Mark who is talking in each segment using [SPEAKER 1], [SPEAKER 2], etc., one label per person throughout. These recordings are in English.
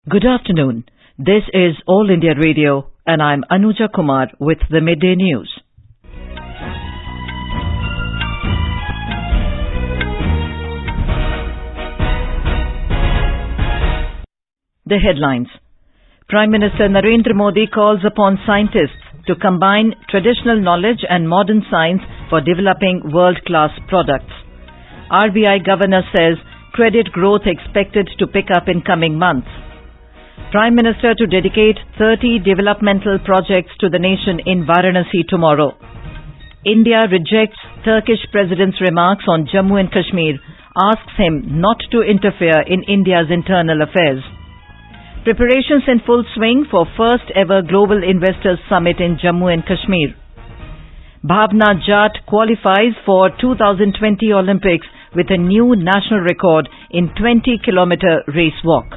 [SPEAKER 1] Good afternoon. This is All India Radio and I'm Anuja Kumar with the Midday News. The headlines. Prime Minister Narendra Modi calls upon scientists to combine traditional knowledge and modern science for developing world-class products. RBI Governor says credit growth expected to pick up in coming months. Prime Minister to dedicate 30 developmental projects to the nation in Varanasi tomorrow. India rejects Turkish President's remarks on Jammu and Kashmir, asks him not to interfere in India's internal affairs. Preparations in full swing for first ever Global Investors Summit in Jammu and Kashmir. Bhawna Jat qualifies for 2020 Olympics with a new national record in 20-kilometer race walk.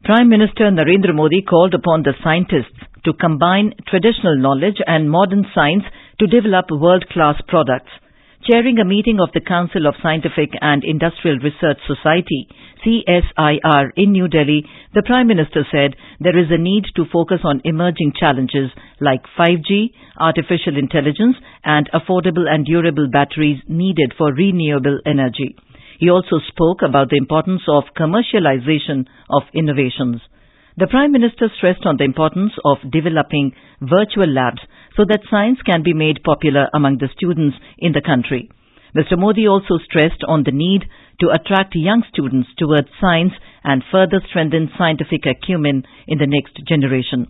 [SPEAKER 1] Prime Minister Narendra Modi called upon the scientists to combine traditional knowledge and modern science to develop world-class products. Chairing a meeting of the Council of Scientific and Industrial Research Society, CSIR, in New Delhi, the Prime Minister said there is a need to focus on emerging challenges like 5G, artificial intelligence and affordable and durable batteries needed for renewable energy. He also spoke about the importance of commercialization of innovations. The Prime Minister stressed on the importance of developing virtual labs so that science can be made popular among the students in the country. Mr. Modi also stressed on the need to attract young students towards science and further strengthen scientific acumen in the next generation.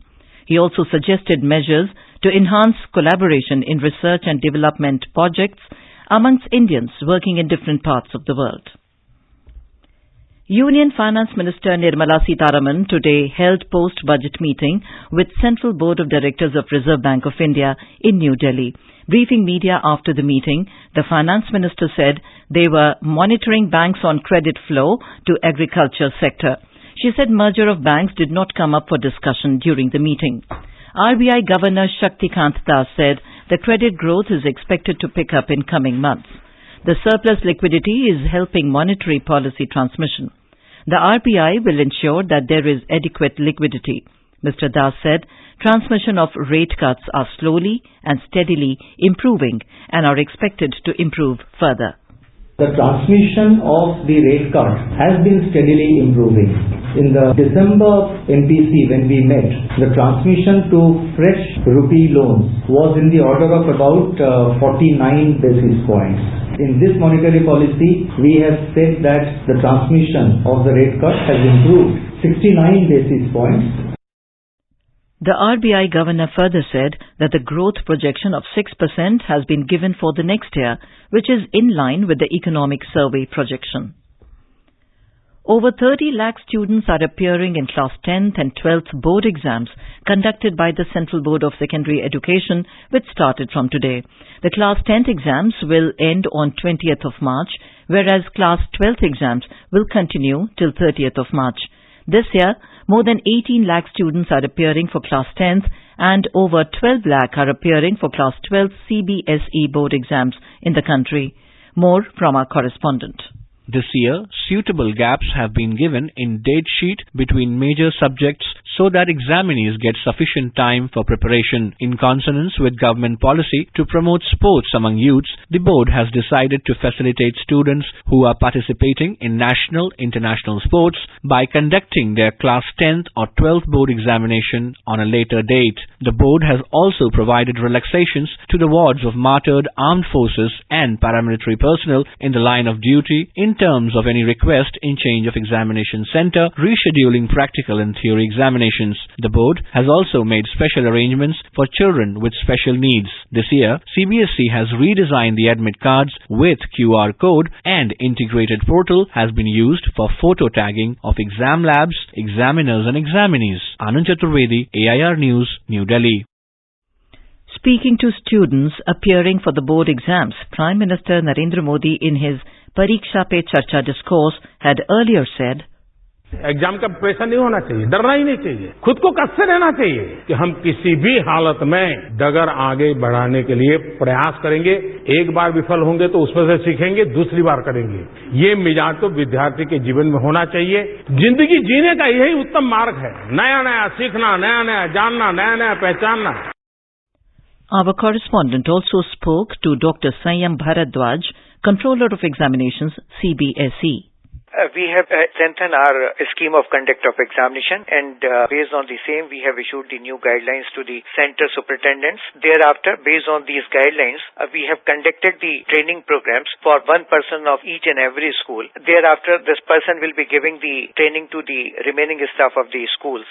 [SPEAKER 1] He also suggested measures to enhance collaboration in research and development projects amongst Indians working in different parts of the world. Union Finance Minister Nirmala Sitharaman today held post-budget meeting with Central Board of Directors of Reserve Bank of India in New Delhi. Briefing media after the meeting, the Finance Minister said they were monitoring banks on credit flow to agriculture sector. She said merger of banks did not come up for discussion during the meeting. RBI Governor Shaktikant Das said the credit growth is expected to pick up in coming months. The surplus liquidity is helping monetary policy transmission. The RBI will ensure that there is adequate liquidity. Mr. Das said transmission of rate cuts are slowly and steadily improving and are expected to improve further.
[SPEAKER 2] The transmission of the rate cut has been steadily improving. In the December MPC when we met, the transmission to fresh rupee loans was in the order of about 49 basis points. In this monetary policy, we have said that the transmission of the rate cut has improved 69 basis points.
[SPEAKER 1] The RBI Governor further said that the growth projection of 6% has been given for the next year, which is in line with the economic survey projection. Over 30 lakh students are appearing in Class 10th and 12th board exams conducted by the Central Board of Secondary Education, which started from today. The Class 10th exams will end on 20th of March, whereas Class 12th exams will continue till 30th of March. This year, more than 18 lakh students are appearing for Class 10th and over 12 lakh are appearing for Class 12 CBSE board exams in the country. More from our correspondent.
[SPEAKER 3] This year, suitable gaps have been given in date sheet between major subjects so that examinees get sufficient time for preparation. In consonance with government policy to promote sports among youths, the board has decided to facilitate students who are participating in national, international sports by conducting their Class 10th or 12th board examination on a later date. The board has also provided relaxations to the wards of martyred armed forces and paramilitary personnel in the line of duty in terms of any request in change of examination center, rescheduling practical and theory examinations. The board has also made special arrangements for children with special needs. This year, CBSE has redesigned the admit cards with QR code and integrated portal has been used for photo tagging of exam labs, examiners and examinees. Anand Chaturvedi, AIR News, New Delhi.
[SPEAKER 1] Speaking to students appearing for the board exams, Prime Minister Narendra Modi in his Pariksha Pe Charcha discourse had earlier said,
[SPEAKER 4] exam का pressure नहीं होना चाहिए, डरना ही नहीं चाहिए, खुद को कसते रहना चाहिए कि हम किसी भी हालत में डगर आगे बढ़ाने के लिए प्रयास करेंगे। एक बार विफल होंगे तो उसमें से सीखेंगे, दूसरी बार करेंगे। ये मिजाज तो विद्यार्थी के जीवन में होना चाहिए। जिंदगी जीने का यही उत्तम मार्ग है, नया नया सीखना, नया नया जानना, नया नया पहचानना।
[SPEAKER 1] Our correspondent also spoke to Dr. Sanyam Bharadwaj, Controller of Examinations, CBSE.
[SPEAKER 5] We have strengthened our scheme of conduct of examination, and based on the same, we have issued the new guidelines to the center superintendents. Thereafter, based on these guidelines, we have conducted the training programs for one person of each and every school. Thereafter, this person will be giving the training to the remaining staff of the schools.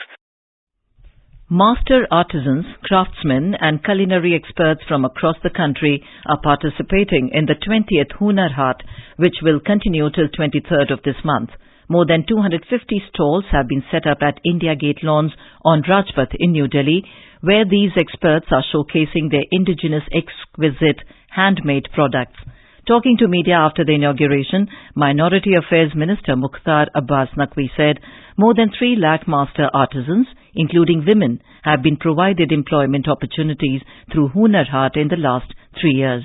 [SPEAKER 1] Master artisans, craftsmen and culinary experts from across the country are participating in the 20th Munna Hot, which will continue till 23rd of this month. More than 250 stalls have been set up at India Gate lawns on Rajpath in New Delhi, where these experts are showcasing their indigenous exquisite handmade products. Talking to media after the inauguration, Minority Affairs Minister Mukhtar Abbas Naqvi said more than 3 lakh master artisans, including women, have been provided employment opportunities through Munna Hot in the last 3 years.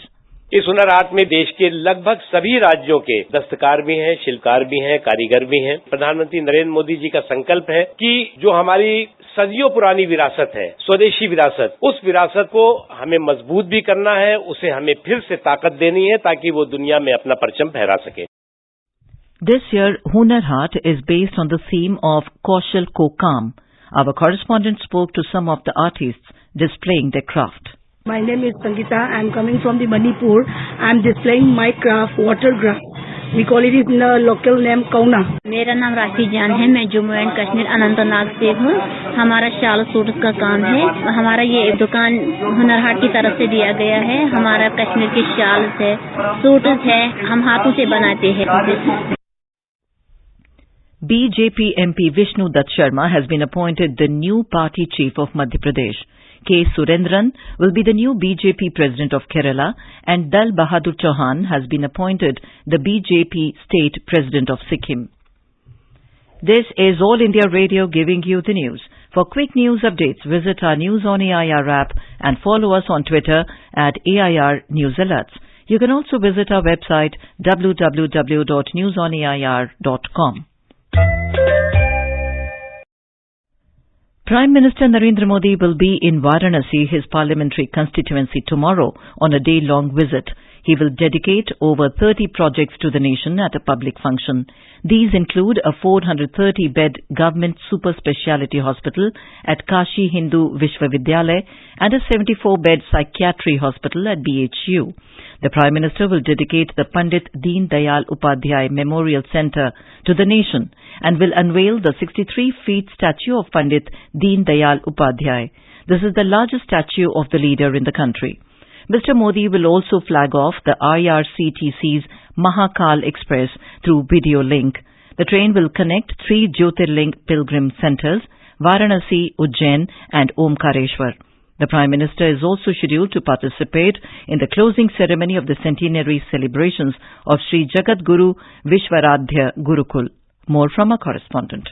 [SPEAKER 6] इस हुनर हाट में देश के लगभग सभी राज्यों के दस्तकार भी हैं, शिल्पकार भी हैं, कारीगर भी हैं। प्रधानमंत्री नरेंद्र मोदी जी का संकल्प है कि जो हमारी सदियों पुरानी विरासत है, स्वदेशी विरासत, उस विरासत को हमें मजबूत भी करना है, उसे हमें फिर से ताकत देनी है ताकि वो दुनिया में अपना परचम फहरा सके।
[SPEAKER 1] This year, Munna Hot is based on the theme of Kaushal Ko Kaam. Our correspondent spoke to some of the artists displaying their craft.
[SPEAKER 7] My name is Sangeeta. I am coming from the Manipur. I am displaying my craft, water craft. We call it in the local name Kauna.
[SPEAKER 8] मेरा नाम राशि जान है। मैं Jammu and Kashmir Anantnag से हूँ। हमारा शाल suit का काम है। हमारा ये दुकान हुनर हाट की तरफ से दिया गया है। हमारा कश्मीर के शाल है, सूट है, हम हाथों से बनाते हैं।
[SPEAKER 1] BJP MP Vishnu Dutt Sharma has been appointed the new party chief of Madhya Pradesh. K. Surendran will be the new BJP president of Kerala, and Dal Bahadur Chauhan has been appointed the BJP state president of Sikkim. This is All India Radio giving you the news. For quick news updates, visit our News on AIR app and follow us on Twitter at AIR News Alerts. You can also visit our website www.newsonair.com. Prime Minister Narendra Modi will be in Varanasi, his parliamentary constituency, tomorrow on a day-long visit. He will dedicate over 30 projects to the nation at a public function. These include a 430-bed government super speciality hospital at Kashi Hindu Vishwavidyalaya and a 74-bed psychiatry hospital at BHU. The Prime Minister will dedicate the Pandit Deen Dayal Upadhyay Memorial Centre to the nation and will unveil the 63-feet statue of Pandit Deen Dayal Upadhyay. This is the largest statue of the leader in the country. Mr. Modi will also flag off the IRCTC's Mahakal Express through video link. The train will connect 3 Jyotirling pilgrim centres, Varanasi, Ujjain and Omkareshwar. The Prime Minister is also scheduled to participate in the closing ceremony of the centenary celebrations of Sri Jagat Guru Vishwaradhya Gurukul. More from our correspondent.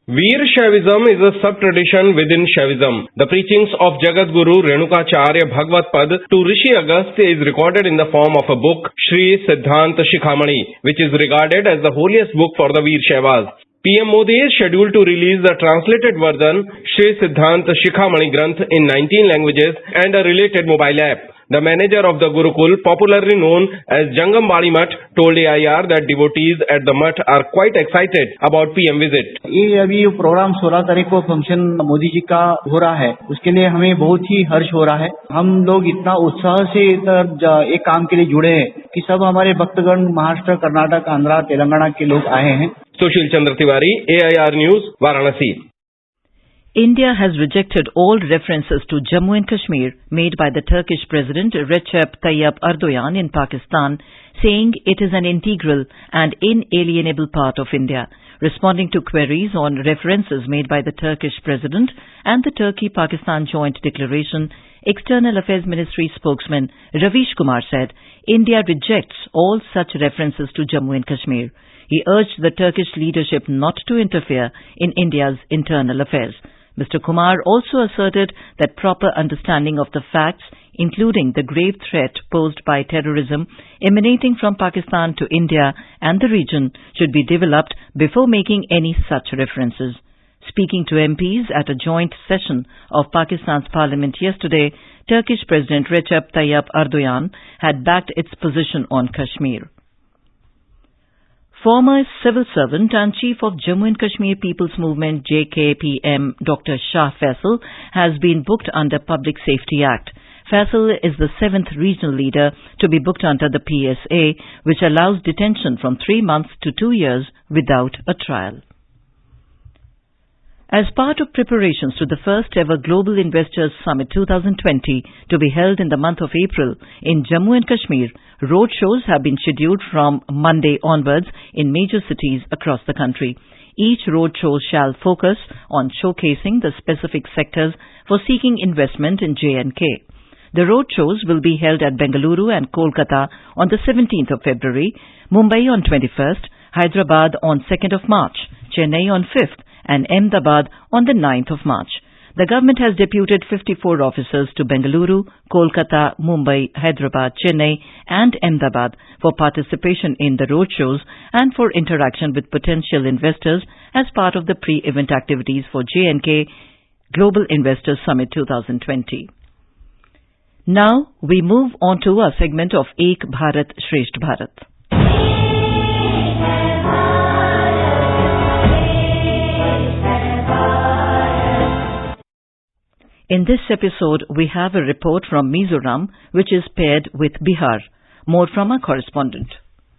[SPEAKER 9] Veer Shaivism is a sub-tradition within Shaivism. The preachings of Jagat Guru Renukacharya Bhagavad Pad to Rishi Agastya is recorded in the form of a book, Shri Siddhanta Shikhamani, which is regarded as the holiest book for the Veer Shaivas. PM Modi is scheduled to release the translated version, Shri Siddhanta Shikhamani Granth, in 19 languages and a related mobile app. The manager of the Gurukul, popularly known as Jangambari Mutt, told AIR that devotees at the Mutt are quite excited about PM visit.
[SPEAKER 2] ये अभी programme 16 तारीख को function Modi ji का हो रहा है, उसके लिए हमें बहुत ही हर्ष हो रहा है। हम लोग इतना उत्साह से एक काम के लिए जुड़े हैं कि सब हमारे भक्तगण महाराष्ट्र, कर्नाटक, आंध्र, तेलंगाना के लोग आए हैं।
[SPEAKER 9] Sushil Chandra Tiwari, AIR news, Varanasi.
[SPEAKER 1] India has rejected all references to Jammu and Kashmir made by the Turkish President Recep Tayyip Erdogan in Pakistan, saying it is an integral and inalienable part of India. Responding to queries on references made by the Turkish President and the Turkey-Pakistan Joint Declaration, External Affairs Ministry spokesman Ravish Kumar said, India rejects all such references to Jammu and Kashmir. He urged the Turkish leadership not to interfere in India's internal affairs. Mr. Kumar also asserted that proper understanding of the facts, including the grave threat posed by terrorism emanating from Pakistan to India and the region, should be developed before making any such references. Speaking to MPs at a joint session of Pakistan's parliament yesterday, Turkish President Recep Tayyip Erdogan had backed its position on Kashmir. Former civil servant and chief of Jammu and Kashmir People's Movement JKPM Dr. Shah Faisal has been booked under Public Safety Act. Faisal is the 7th regional leader to be booked under the PSA, which allows detention from 3 months to 2 years without a trial. As part of preparations to the first ever Global Investors Summit 2020 to be held in the month of April in Jammu and Kashmir, roadshows have been scheduled from Monday onwards in major cities across the country. Each roadshow shall focus on showcasing the specific sectors for seeking investment in J&K. The roadshows will be held at Bengaluru and Kolkata on the 17th of February, Mumbai on 21st, Hyderabad on 2nd of March, Chennai on 5th, and Ahmedabad on the 9th of March. The government has deputed 54 officers to Bengaluru, Kolkata, Mumbai, Hyderabad, Chennai and Ahmedabad for participation in the roadshows and for interaction with potential investors as part of the pre-event activities for J&K Global Investors Summit 2020. Now we move on to a segment of Ek Bharat Shresht Bharat. In this episode, we have a report from Mizoram, which is paired with Bihar. More from our correspondent.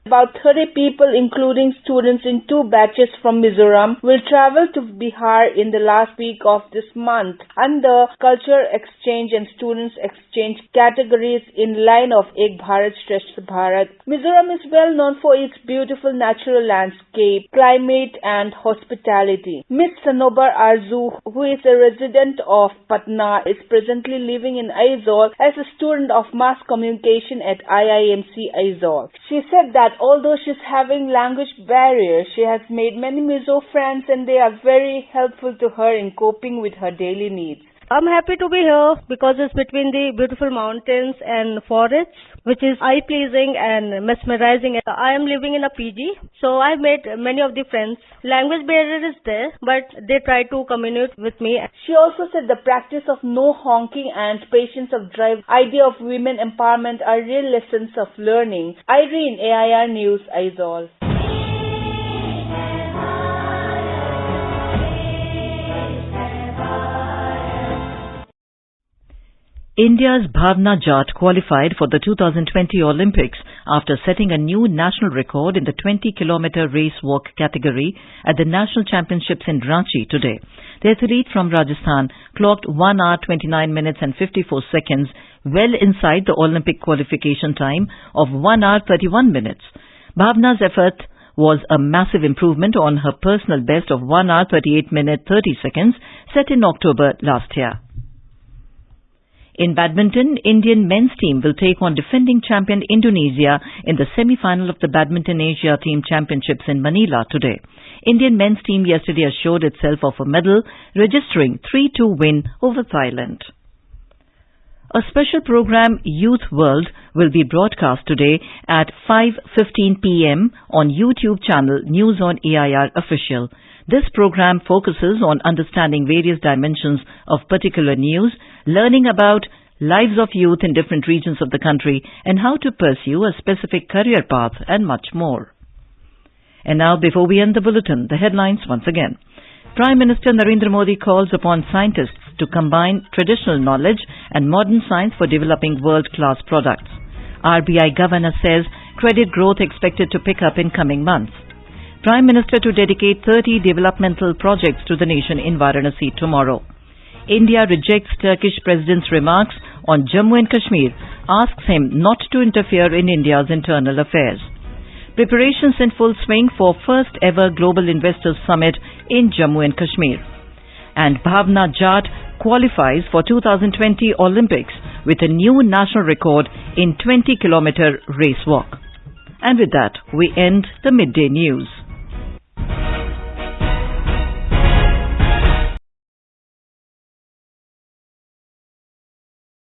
[SPEAKER 10] About 30 people, including students in 2 batches from Mizoram, will travel to Bihar in the last week of this month under Culture Exchange and Students Exchange categories in line of Ek Bharat Shresht Bharat. Mizoram is well known for its beautiful natural landscape, climate and hospitality. Ms. Sanobar Arzu, who is a resident of Patna, is presently living in Aizawl as a student of mass communication at IIMC Aizawl. She said that although she's having language barriers, she has made many Mizo friends and they are very helpful to her in coping with her daily needs.
[SPEAKER 11] I'm happy to be here because it's between the beautiful mountains and forests, which is eye-pleasing and mesmerizing. I am living in a PG, so I've made many of the friends. Language barrier is there, but they try to communicate with me.
[SPEAKER 10] She also said the practice of no honking and patience of drive, idea of women empowerment are real lessons of learning. Irene, AIR News, Aizawl.
[SPEAKER 1] India's Bhawna Jat qualified for the 2020 Olympics after setting a new national record in the 20-kilometer race walk category at the National Championships in Ranchi today. The athlete from Rajasthan clocked 1 hour 29 minutes and 54 seconds, well inside the Olympic qualification time of 1 hour 31 minutes. Bhavna's effort was a massive improvement on her personal best of 1 hour 38 minutes 30 seconds set in October last year. In badminton, Indian men's team will take on defending champion Indonesia in the semi-final of the Badminton Asia Team Championships in Manila today. Indian men's team yesterday assured itself of a medal, registering 3-2 win over Thailand. A special program, Youth World, will be broadcast today at 5:15 p.m. on YouTube channel News on AIR Official. This program focuses on understanding various dimensions of particular news, learning about lives of youth in different regions of the country, and how to pursue a specific career path, and much more. And now, before we end the bulletin, the headlines once again. Prime Minister Narendra Modi calls upon scientists to combine traditional knowledge and modern science for developing world-class products. RBI Governor says credit growth expected to pick up in coming months. Prime Minister to dedicate 30 developmental projects to the nation in Varanasi tomorrow. India rejects Turkish President's remarks on Jammu and Kashmir, asks him not to interfere in India's internal affairs. Preparations in full swing for first ever Global Investors Summit in Jammu and Kashmir. and Bhawna Jat qualifies for 2020 Olympics with a new national record in 20-kilometer race walk. And with that, we end the midday news.